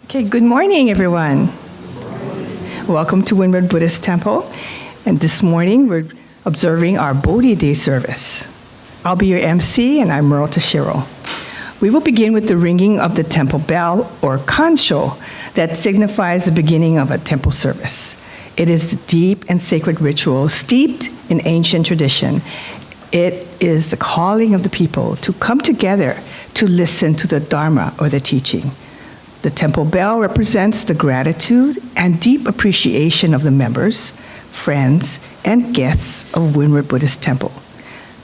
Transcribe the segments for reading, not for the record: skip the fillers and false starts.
Okay, good morning, everyone. Welcome to Windward Buddhist Temple. And this morning, we're observing our Bodhi Day service. I'll be your MC, and I'm Merle Tashiro. We will begin with the ringing of the temple bell, or kansho, that signifies the beginning of a temple service. It is a deep and sacred ritual steeped in ancient tradition. It is the calling of the people to come together to listen to the Dharma, or the teaching. The temple bell represents the gratitude and deep appreciation of the members, friends, and guests of Windward Buddhist Temple.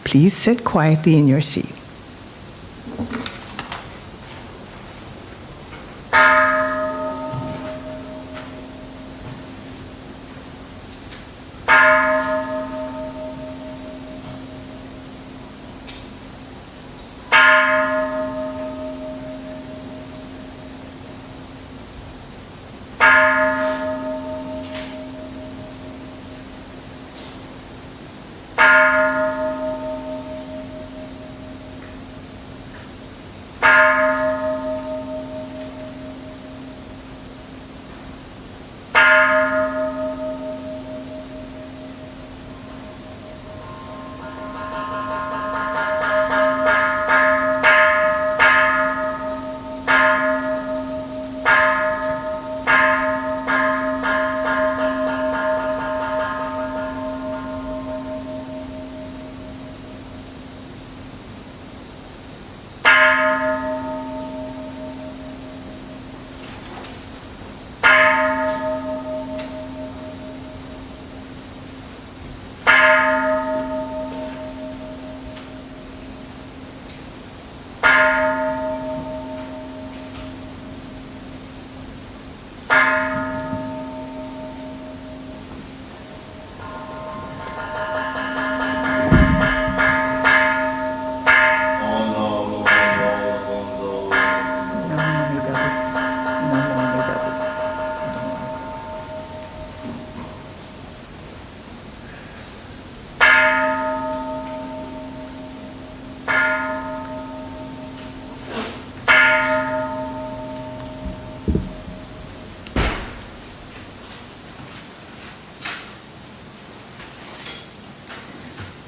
Please sit quietly in your seat.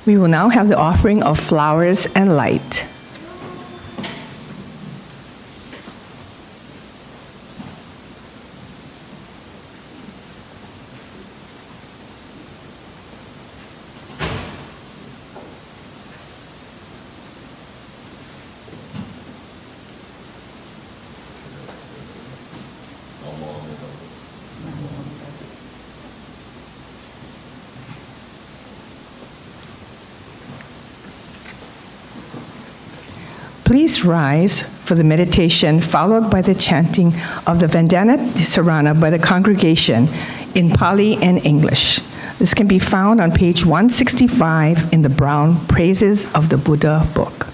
We will now have the offering of flowers and light. Please rise for the meditation, followed by the chanting of the Vandana Dharana by the congregation in Pali and English. This can be found on page 165 in the Brown Praises of the Buddha book.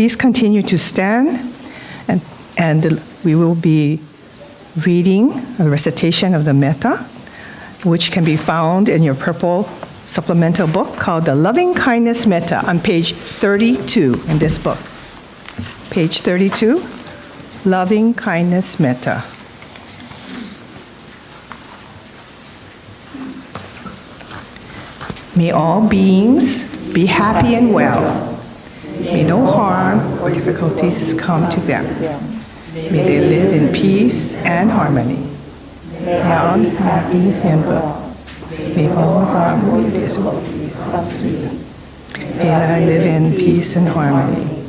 please continue to stand, and we will be reading a recitation of the Metta, which can be found in your purple supplemental book called The Loving Kindness Metta on page 32 in this book. Page 32, Loving Kindness Metta. May all beings be happy and well. May no harm or difficulties come to them. May they live in peace and harmony. May all be happy and well. May all harm or difficulties come to them. May I live in peace and harmony.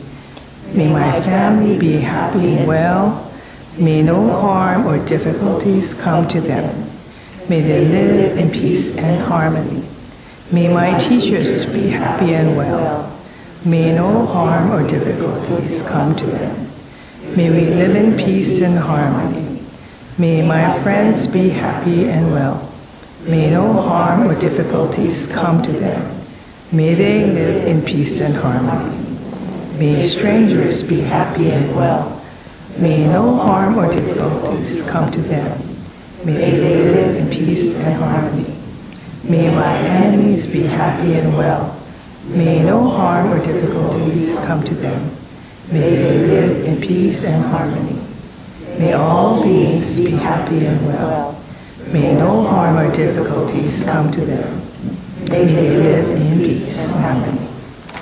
May my family be happy and well. May no harm or difficulties come to them. May they live in peace and harmony. May my teachers be happy and well. May no harm or difficulties come to them. May we live in peace and harmony. May my friends be happy and well. May no harm or difficulties come to them. May they live in peace and harmony. May strangers be happy and well. May no harm or difficulties come to them. May they live in peace and harmony. May my enemies be happy and well. May no harm or difficulties come to them. May they live in peace and harmony. May all beings be happy and well. May no harm or difficulties come to them. May they live in peace and harmony.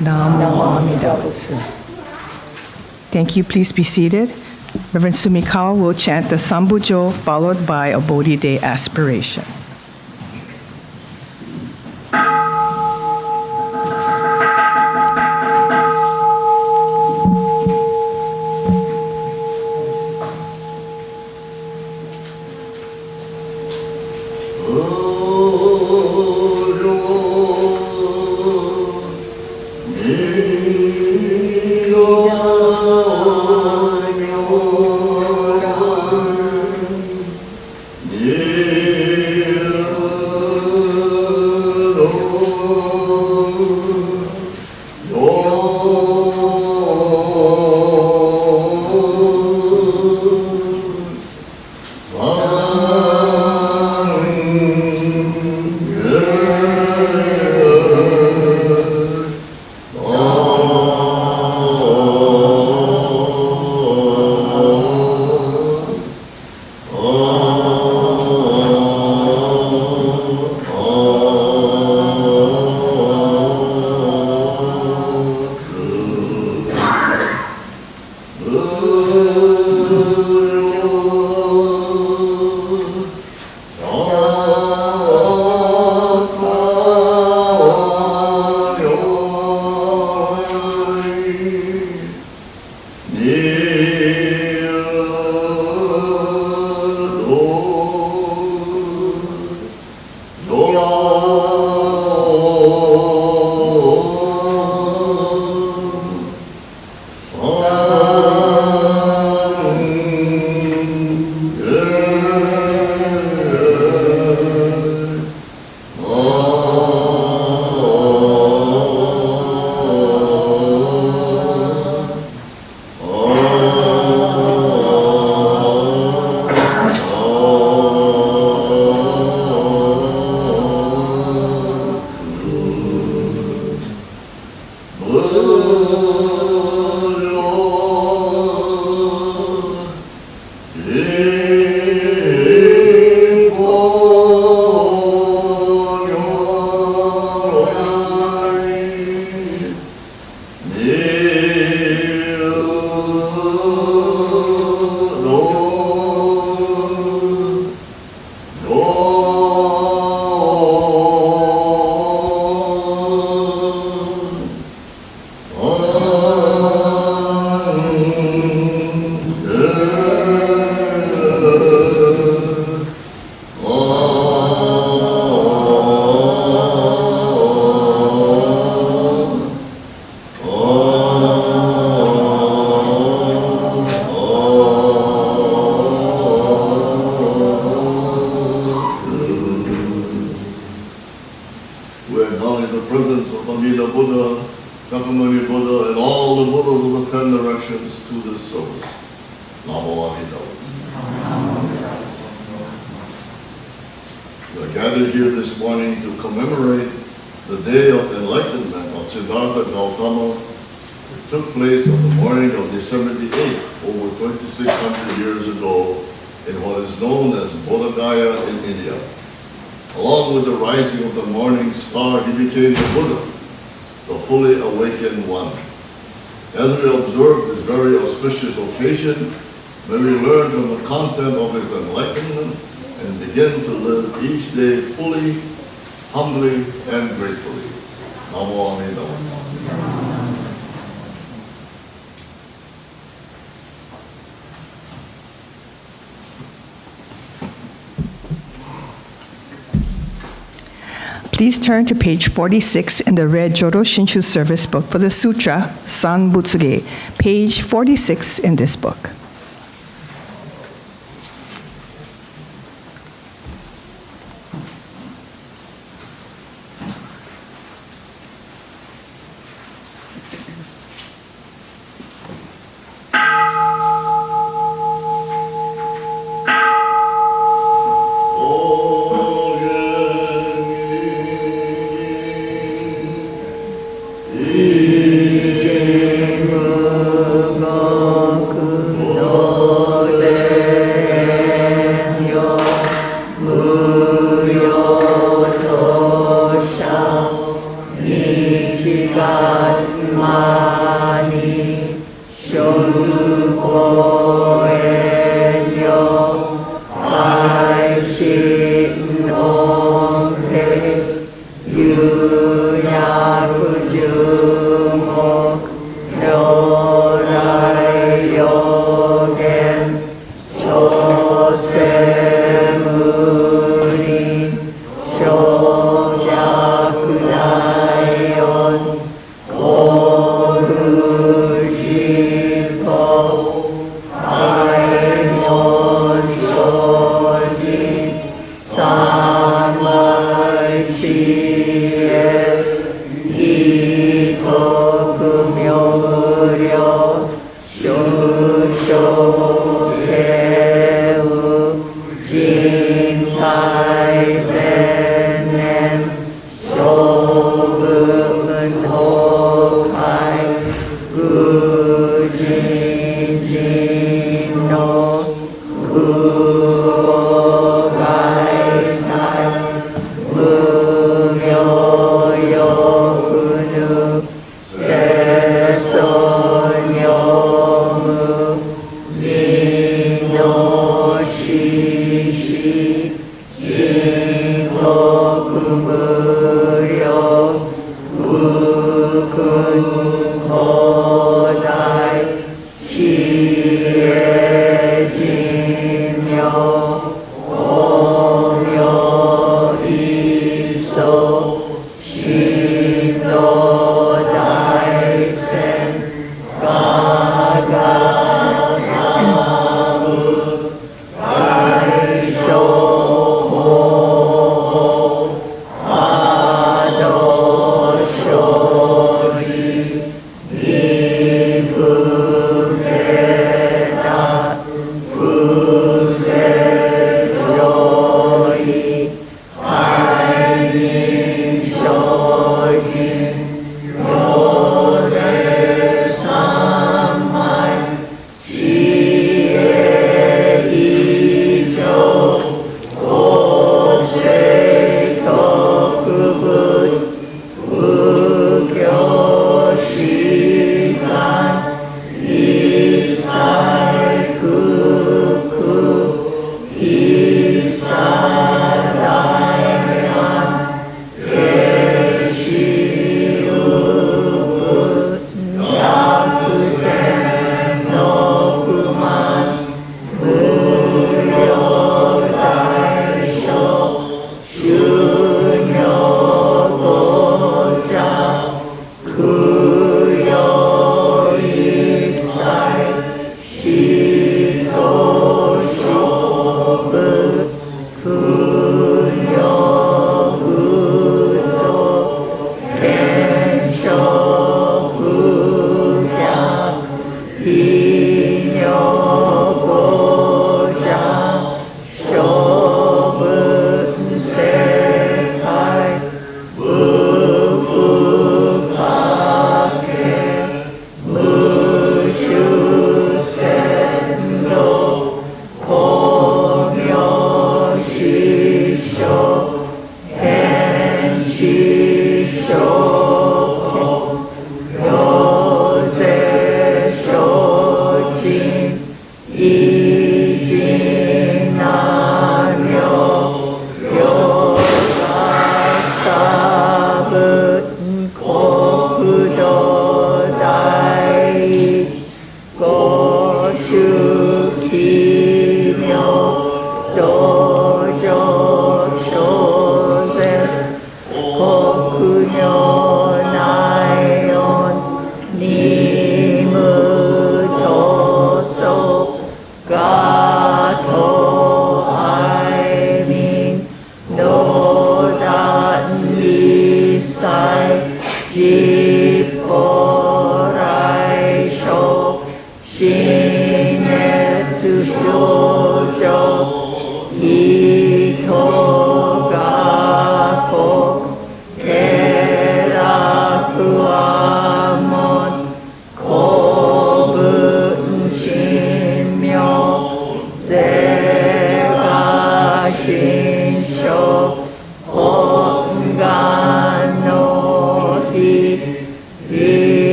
Namo Amida Butsu. Thank you. Please be seated. Reverend Sumikawa will chant the Sambujo followed by a Bodhi Day aspiration. Yeah. 나무아미다. We are gathered here this morning to commemorate the day of enlightenment of Siddhartha Gautama. It took place on the morning of December the 8th, over 2,600 years ago, in what is known as Bodh Gaya in India. Along with the rising of the morning star, he became the Buddha, the fully awakened one. As we observe this very auspicious occasion, may we learn from the content of his enlightenment and begin to live each day fully, humbly, and gratefully. Namo Amida. Please turn to page 46 in the red Jodo Shinshu service book for the Sutra San Butsuge, page 46 in this book.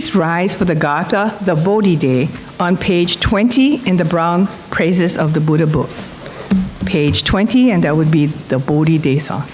Please rise for the Gatha, the Bodhi Day, on page 20 in the Brown Praises of the Buddha book. Page 20, and that would be the Bodhi Day song.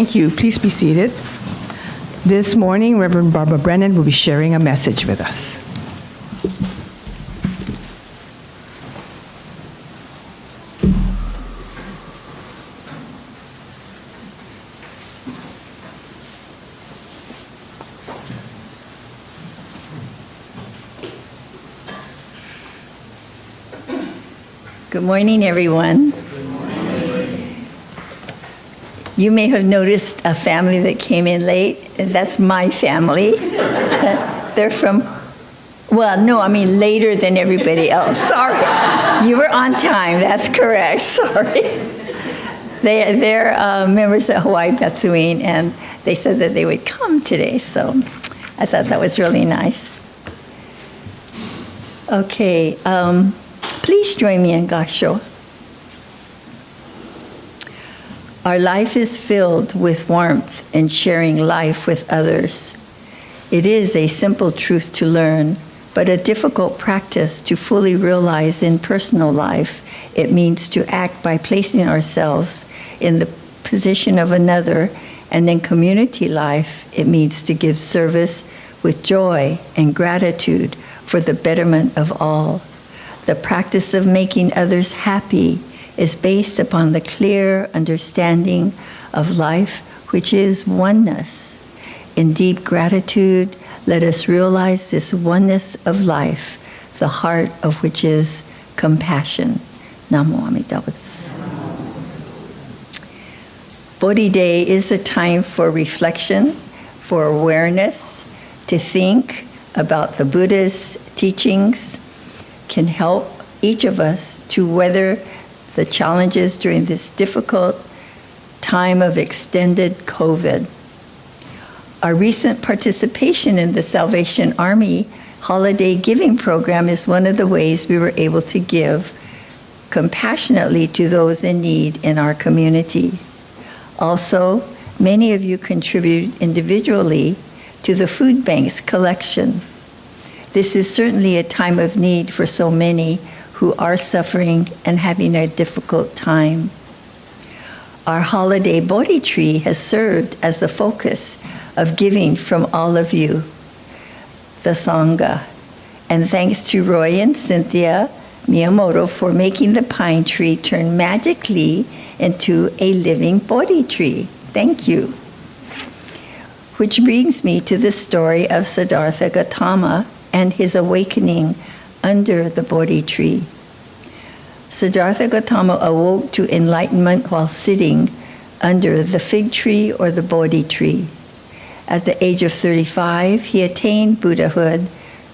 Thank you. Please be seated. This morning, Reverend Barbara Brennan will be sharing a message with us. Good morning, everyone. You may have noticed a family that came in late. That's my family. They're from, well, no, I mean later than everybody else. Sorry. You were on time. That's correct. Sorry. They're members of Hawaii Patsuine, and they said that they would come today, so I thought that was really nice. Okay. Please join me in Gasho. Our life is filled with warmth and sharing life with others. It is a simple truth to learn, but a difficult practice to fully realize in personal life. It means to act by placing ourselves in the position of another, and in community life, it means to give service with joy and gratitude for the betterment of all. The practice of making others happy is based upon the clear understanding of life, which is oneness. In deep gratitude, let us realize this oneness of life, the heart of which is compassion. Namo Amida Butsu. Bodhi Day is a time for reflection, for awareness, to think about the Buddha's teachings, can help each of us to weather the challenges during this difficult time of extended COVID. Our recent participation in the Salvation Army holiday giving program is one of the ways we were able to give compassionately to those in need in our community. Also, many of you contribute individually to the food bank's collection. This is certainly a time of need for so many who are suffering and having a difficult time. Our holiday Bodhi tree has served as the focus of giving from all of you, the Sangha. And thanks to Roy and Cynthia Miyamoto for making the pine tree turn magically into a living Bodhi tree. Thank you. Which brings me to the story of Siddhartha Gautama and his awakening under the Bodhi tree. Siddhartha Gautama awoke to enlightenment while sitting under the fig tree or the Bodhi tree. At the age of 35, he attained Buddhahood,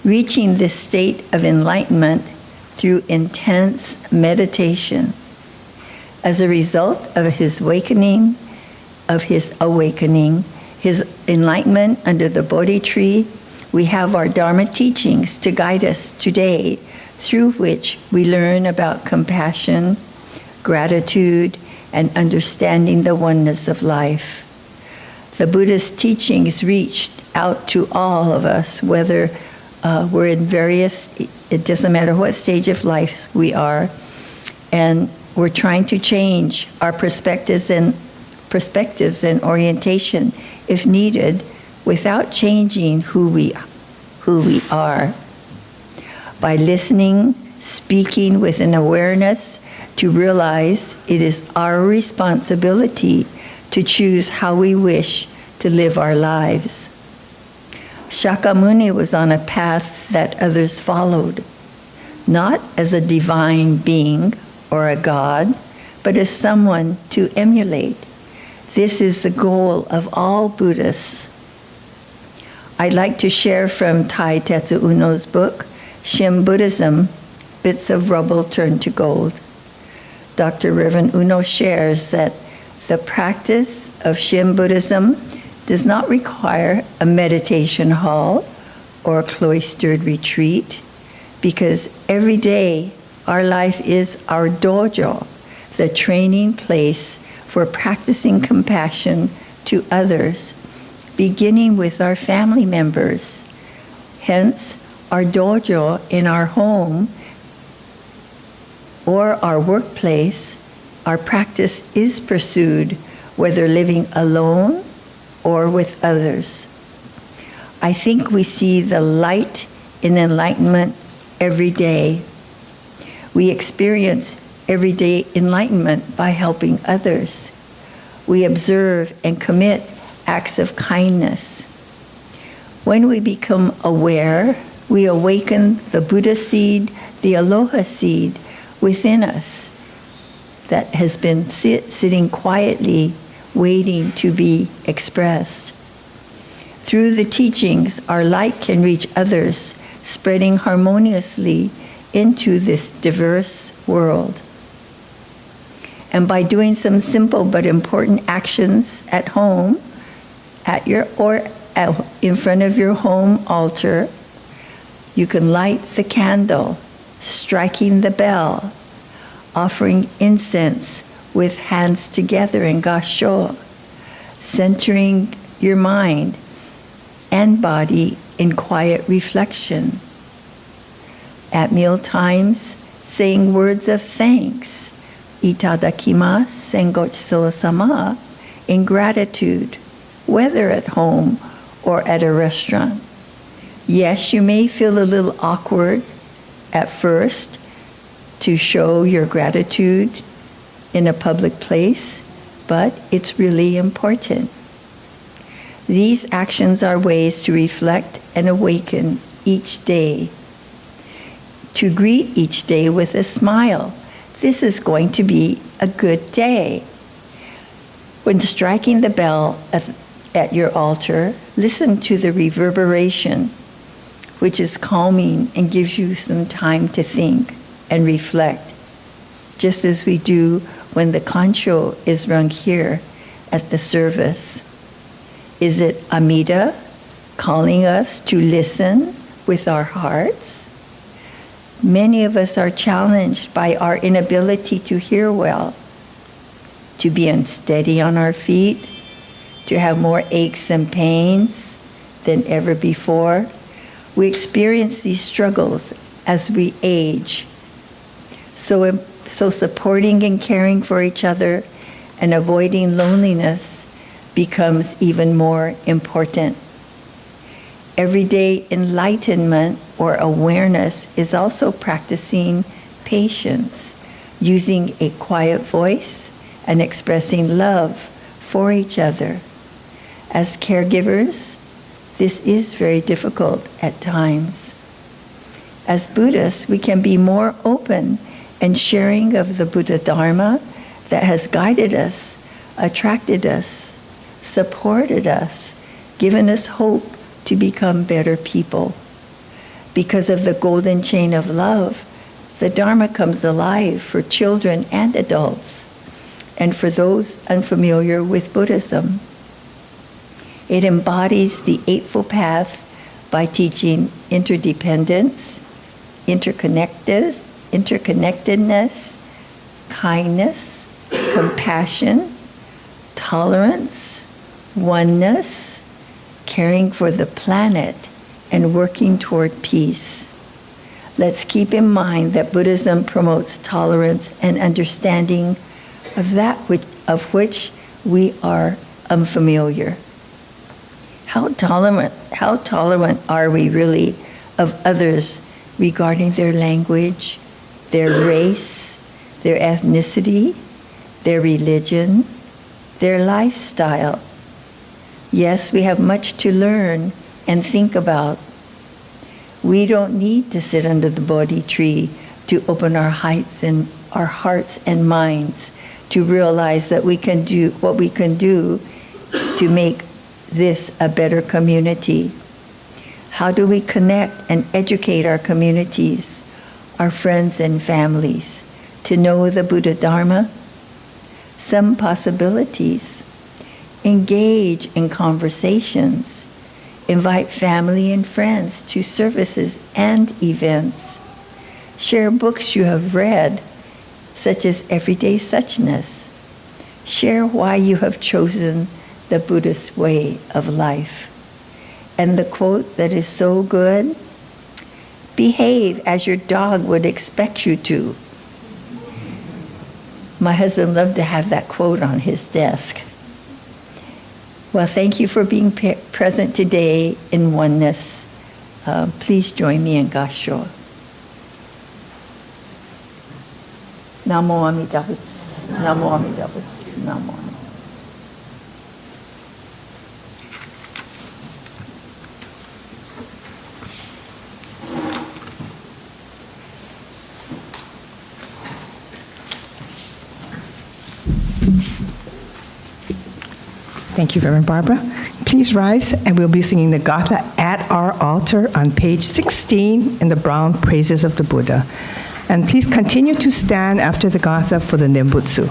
reaching this state of enlightenment through intense meditation. As a result of his awakening, his enlightenment under the Bodhi tree, we have our Dharma teachings to guide us today, through which we learn about compassion, gratitude, and understanding the oneness of life. The Buddha's teachings reached out to all of us, whether we're in it doesn't matter what stage of life we are, and we're trying to change our perspectives and orientation, if needed, without changing who we are. By listening, speaking with an awareness to realize it is our responsibility to choose how we wish to live our lives. Shakyamuni was on a path that others followed, not as a divine being or a god, but as someone to emulate. This is the goal of all Buddhists. I'd like to share from Tai Tetsu Uno's book, Shin Buddhism, Bits of Rubble Turned to Gold. Dr. Reverend Uno shares that the practice of Shin Buddhism does not require a meditation hall or a cloistered retreat, because every day our life is our dojo, the training place for practicing compassion to others, beginning with our family members. Hence, our dojo in our home or our workplace, our practice is pursued whether living alone or with others. I think we see the light in enlightenment every day. We experience everyday enlightenment by helping others. We observe and commit acts of kindness. When we become aware, we awaken the Buddha seed, the aloha seed within us that has been sitting quietly, waiting to be expressed. Through the teachings, our light can reach others, spreading harmoniously into this diverse world. And by doing some simple but important actions at home, in front of your home altar, you can light the candle, striking the bell, offering incense with hands together in gassho, centering your mind and body in quiet reflection. At meal times, saying words of thanks, itadakimasu, sengochiso sama, in gratitude, whether at home or at a restaurant. Yes, you may feel a little awkward at first to show your gratitude in a public place, but it's really important. These actions are ways to reflect and awaken each day. To greet each day with a smile. This is going to be a good day. When striking the bell at your altar, listen to the reverberation, which is calming and gives you some time to think and reflect, just as we do when the kancho is rung here at the service. Is it Amida calling us to listen with our hearts? Many of us are challenged by our inability to hear well, to be unsteady on our feet, to have more aches and pains than ever before. We experience these struggles as we age. So supporting and caring for each other and avoiding loneliness becomes even more important. Everyday enlightenment or awareness is also practicing patience, using a quiet voice and expressing love for each other. As caregivers, this is very difficult at times. As Buddhists, we can be more open and sharing of the Buddha Dharma that has guided us, attracted us, supported us, given us hope to become better people. Because of the golden chain of love, the Dharma comes alive for children and adults, and for those unfamiliar with Buddhism. It embodies the Eightfold Path by teaching interdependence, interconnectedness, kindness, compassion, tolerance, oneness, caring for the planet, and working toward peace. Let's keep in mind that Buddhism promotes tolerance and understanding of that of which we are unfamiliar. How tolerant are we really of others regarding their language, their race, their ethnicity, their religion, their lifestyle? Yes, we have much to learn and think about. We don't need to sit under the Bodhi tree to open our hearts and minds to realize that we can do what we can do to make this a better community. How do we connect and educate our communities, our friends and families, to know the Buddha Dharma? Some possibilities. Engage in conversations. Invite family and friends to services and events. Share books you have read, such as Everyday Suchness. Share why you have chosen the Buddhist way of life. And the quote that is so good, behave as your dog would expect you to. My husband loved to have that quote on his desk. Well, thank you for being present today in oneness. Please join me in Gasho. Namo Amida Butsu. Namo Amida Butsu. Namo Amida. Thank you, Reverend Barbara. Please rise, and we'll be singing the Gatha at our altar on page 16 in the brown Praises of the Buddha. And please continue to stand after the Gatha for the Nembutsu.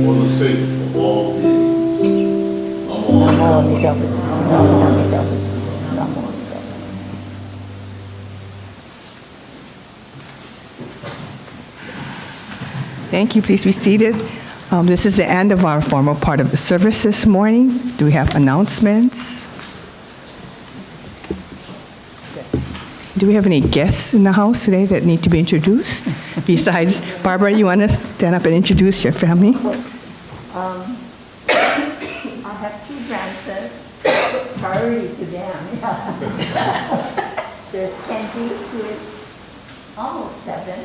for the sake of all beings. Namo Amida Butsu. Namo Amida Butsu. Namo Amida Butsu. Thank you. Please be seated. This is the end of our formal part of the service this morning. Do we have announcements? Do we have any guests in the house today that need to be introduced? Besides, Barbara, you want to stand up and introduce your family? I have two grandsons. Priority to them. There's Kenji, who is almost 7,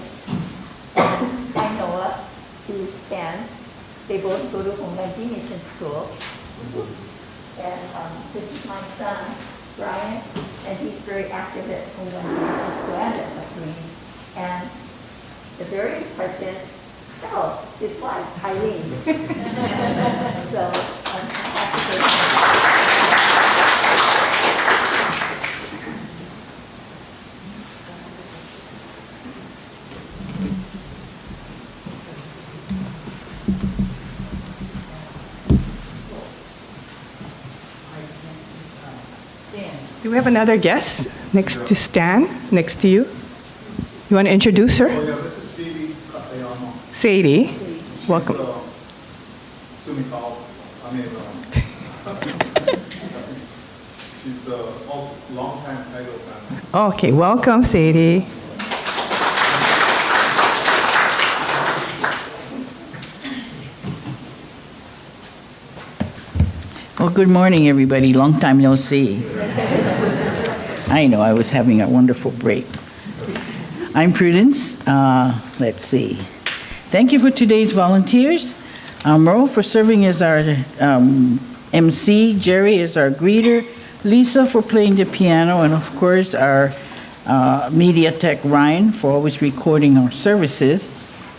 and Ainoa, who's 10. They both go to Honganji Mission School. And this is my son, Brian, and he's very active at Honganji Mission School and at McLean. And the very important, his wife, Eileen. So, happy birthday. Do we have another guest next to Stan, next to you? You want to introduce her? Oh, yeah, this is Sadie Katayama. Sadie, welcome. Sumikawa. I mean, she's a long-time Tiger fan. Okay, welcome, Sadie. Well, good morning, everybody. Long time no see. I know, I was having a wonderful break. I'm Prudence. Let's see. Thank you for today's volunteers. Merle for serving as our MC, Jerry is our greeter, Lisa for playing the piano, and of course our media tech Ryan for always recording our services.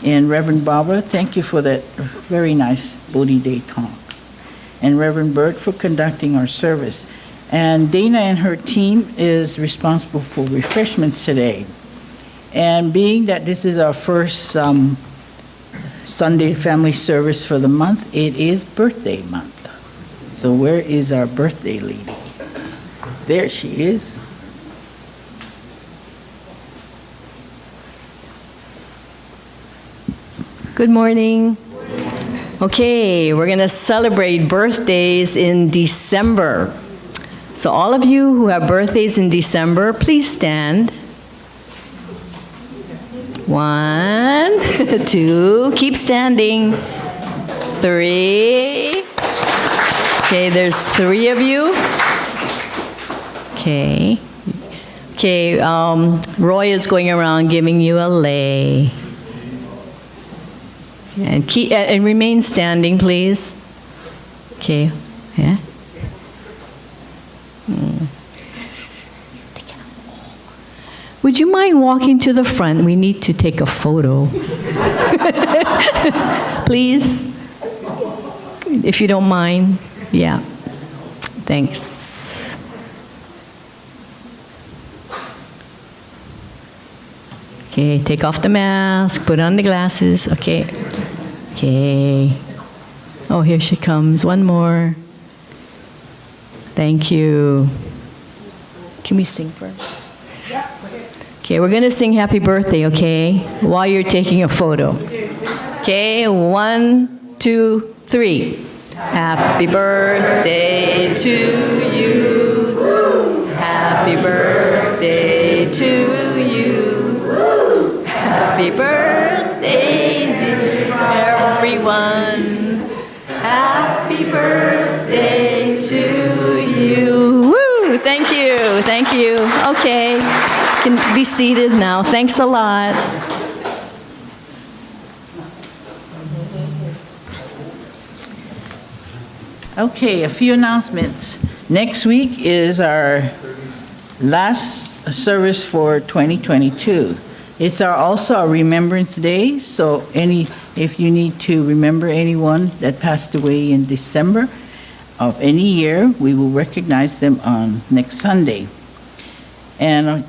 And Reverend Barbara, thank you for that very nice Bodhi Day talk. And Reverend Bert for conducting our service. And Dana and her team is responsible for refreshments today. And being that this is our first Sunday family service for the month, it is birthday month. So where is our birthday lady? There she is. Good morning. Okay, we're going to celebrate birthdays in December. So all of you who have birthdays in December, please stand. 1, 2, keep standing. 3. Okay, there's 3 of you. Okay. Okay, Roy is going around giving you a lei. And remain standing, please. Okay. Yeah. Would you mind walking to the front? We need to take a photo. Please. If you don't mind. Yeah. Thanks. Okay, take off the mask, put on the glasses. Okay. Okay. Oh, here she comes. One more. Thank you. Can we sing first? Okay, we're going to sing happy birthday, okay? While you're taking a photo. Okay, 1, 2, 3. Happy birthday to you. Happy birthday to you. Happy birthday, dear everyone. Happy birthday to you. Woo! Thank you. Thank you. Okay. You can be seated now. Thanks a lot. Okay, a few announcements. Next week is our last service for 2022. It's also our Remembrance Day, so if you need to remember anyone that passed away in December of any year, we will recognize them on next Sunday. And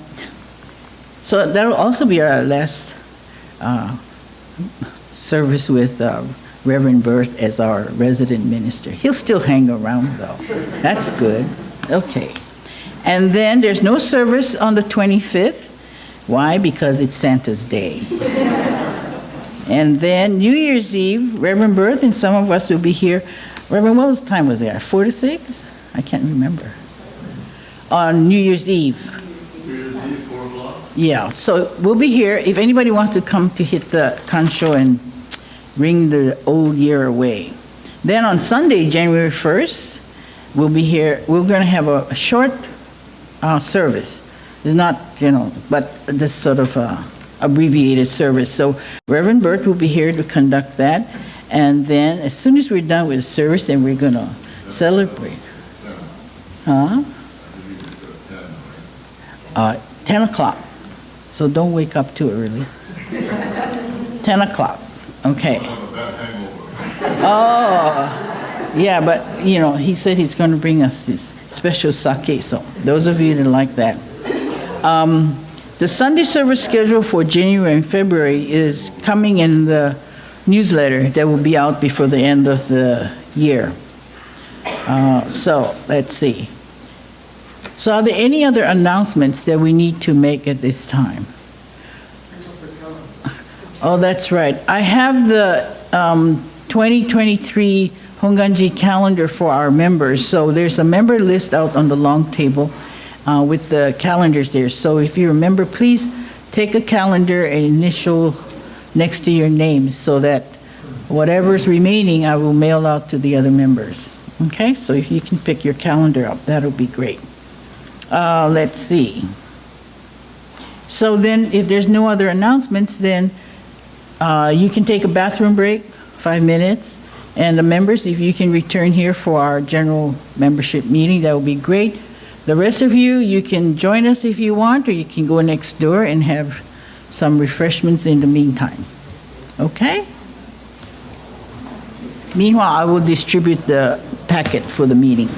so that'll also be our last service with Reverend Berth as our resident minister. He'll still hang around though. That's good. Okay. And then there's no service on the 25th. Why? Because it's Santa's Day. And then New Year's Eve, Reverend Berth and some of us will be here. Reverend, what time was there? 4 to 6? I can't remember. On New Year's Eve. New Year's Eve, 4 o'clock. Yeah, so we'll be here. If anybody wants to come to hit the concho and ring the old year away. Then on Sunday, January 1st, we'll be here. We're going to have a short service. It's not, but this sort of abbreviated service. So Reverend Bert will be here to conduct that. And then as soon as we're done with the service, then we're going to celebrate. Huh? 10 o'clock. So don't wake up too early. 10 o'clock. Okay. Oh, yeah, but, he said he's going to bring us this special sake. So those of you that like that. The Sunday service schedule for January and February is coming in the newsletter that will be out before the end of the year. So let's see. So are there any other announcements that we need to make at this time? Oh, that's right. I have the 2023 Honganji calendar for our members. So there's a member list out on the long table with the calendars there. So if you're a member, please take a calendar and initial next to your name so that whatever's remaining, I will mail out to the other members. Okay? So if you can pick your calendar up, that'll be great. Let's see. So then, if there's no other announcements, then you can take a bathroom break, 5 minutes. And the members, if you can return here for our general membership meeting, that would be great. The rest of you, you can join us if you want, or you can go next door and have some refreshments in the meantime. Okay? Meanwhile, I will distribute the packet for the meeting.